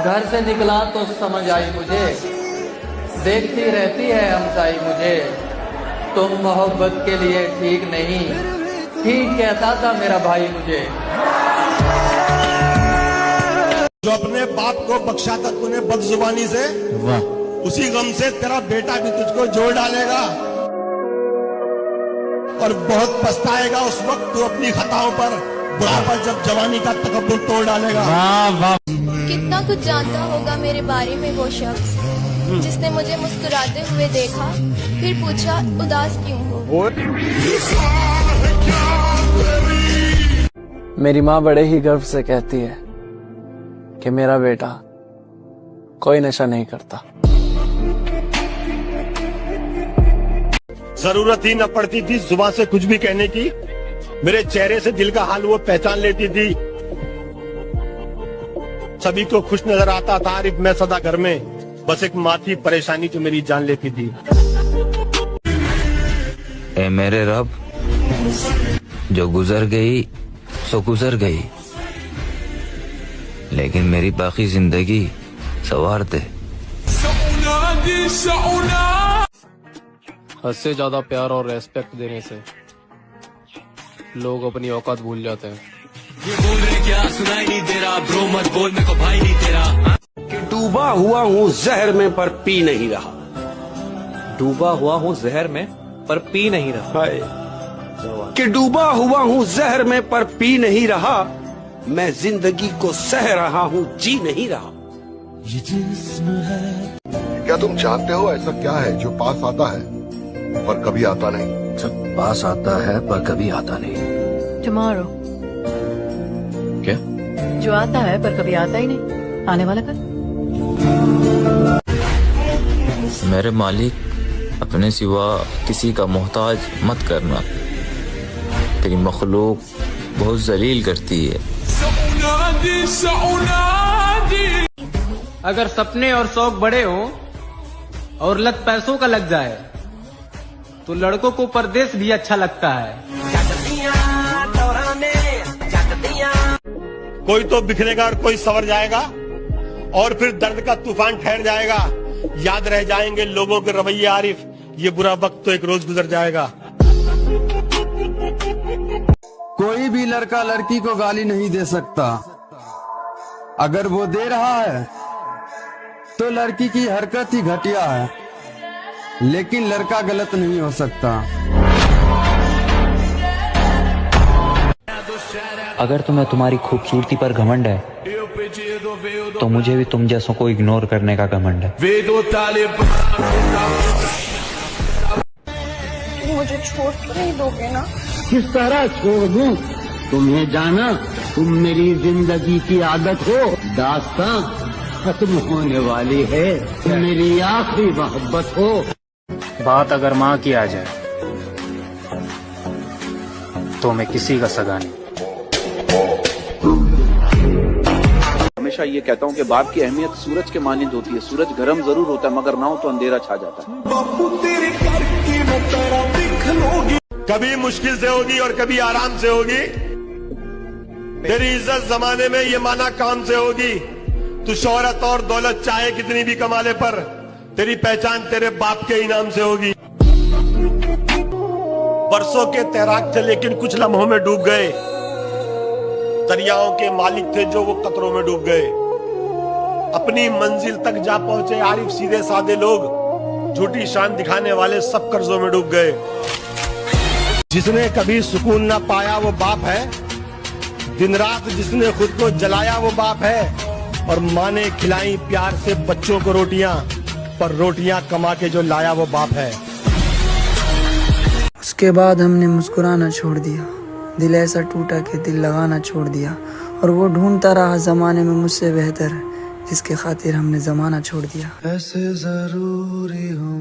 घर से निकला तो समझ आई मुझे, देखती रहती है हमसाई मुझे, तुम मोहब्बत के लिए ठीक नहीं, ठीक कहता था मेरा भाई मुझे। जो अपने बाप को बख्शा था तूने बदजुबानी से, उसी गम से तेरा बेटा भी तुझको जोड़ डालेगा और बहुत पछताएगा उस वक्त तू अपनी खताओं पर, बुढ़ापा जब जवानी का तकब्बुर तोड़ डालेगा। कितना कुछ जानता होगा मेरे बारे में वो शख्स जिसने मुझे मुस्कुराते हुए देखा, फिर पूछा उदास क्यों हो। मेरी माँ बड़े ही गर्व से कहती है कि मेरा बेटा कोई नशा नहीं करता। जरूरत ही न पड़ती थी जुबान से कुछ भी कहने की, मेरे चेहरे से दिल का हाल वो पहचान लेती थी। सभी को खुश नजर आता था आरिफ मैं सदा घर में, बस एक माँ थी परेशानी जो मेरी जान लेती थी। ए मेरे रब, जो गुजर गई सो गुजर गई, लेकिन मेरी बाकी जिंदगी संवार दे। हद से ज्यादा प्यार और रेस्पेक्ट देने से लोग अपनी औकात भूल जाते हैं। ये बोल रहे क्या सुनाई नहीं दे रहा, ब्रो मत बोल मेरे को भाई नहीं तेरा। कि डूबा हुआ हूँ जहर में पर पी नहीं रहा, डूबा हुआ हूँ जहर में पर पी नहीं रहा। कि डूबा हुआ हूँ जहर में पर पी नहीं रहा, मैं जिंदगी को सह रहा हूँ जी नहीं रहा। क्या तुम जानते हो ऐसा क्या है जो पास आता है पर कभी आता नहीं? सब पास आता है पर कभी आता नहीं। टुमारो क्या? जो आता है पर कभी आता ही नहीं, आने वाला कल। मेरे मालिक, अपने सिवा किसी का मोहताज मत करना, तेरी मखलूक बहुत जलील करती है। अगर सपने और शौक बड़े हो और लत पैसों का लग जाए तो लड़कों को परदेश भी अच्छा लगता है। कोई तो बिखरेगा और कोई संवर जाएगा और फिर दर्द का तूफान ठहर जाएगा। याद रह जाएंगे लोगों के रवैये आरिफ, ये बुरा वक्त तो एक रोज गुजर जाएगा। कोई भी लड़का लड़की को गाली नहीं दे सकता, अगर वो दे रहा है तो लड़की की हरकत ही घटिया है, लेकिन लड़का गलत नहीं हो सकता। अगर तुम्हें तुम्हारी खूबसूरती पर घमंड है तो मुझे भी तुम जैसों को इग्नोर करने का घमंड है। मुझे छोड़ तो नहीं दोगे ना? किस तरह छोड़ दूं? तुम्हें जाना तुम मेरी जिंदगी की आदत हो, दास्तां खत्म होने वाली है, तुम मेरी आखिरी मोहब्बत हो। बात अगर माँ की आ जाए तो मैं किसी का सगा नहीं। हमेशा ये कहता हूँ कि बाप की अहमियत सूरज के मानिंद होती है। सूरज गर्म जरूर होता है मगर ना हो तो अंधेरा छा जाता है। कभी मुश्किल से होगी और कभी आराम से होगी, तेरी इज्जत जमाने में ये माना काम से होगी। तू शोहरत और दौलत चाहे कितनी भी कमा ले, पर तेरी पहचान तेरे बाप के इनाम से होगी। बरसों के तैराक थे लेकिन कुछ लम्हों में डूब गए, दरियाओं के मालिक थे जो वो कतरों में डूब गए। अपनी मंजिल तक जा पहुंचे आरिफ सीधे साधे लोग, झूठी शान दिखाने वाले सब कर्जों में डूब गए। जिसने कभी सुकून ना पाया वो बाप है, दिन रात जिसने खुद को जलाया वो बाप है। और माँ ने खिलाई प्यार से बच्चों को रोटियां, पर रोटियां कमा के जो लाया वो बाप है। उसके बाद हमने मुस्कुराना छोड़ दिया, दिल ऐसा टूटा कि दिल लगाना छोड़ दिया। और वो ढूंढता रहा जमाने में मुझसे बेहतर, जिसके खातिर हमने जमाना छोड़ दिया। ऐसे जरूरी हो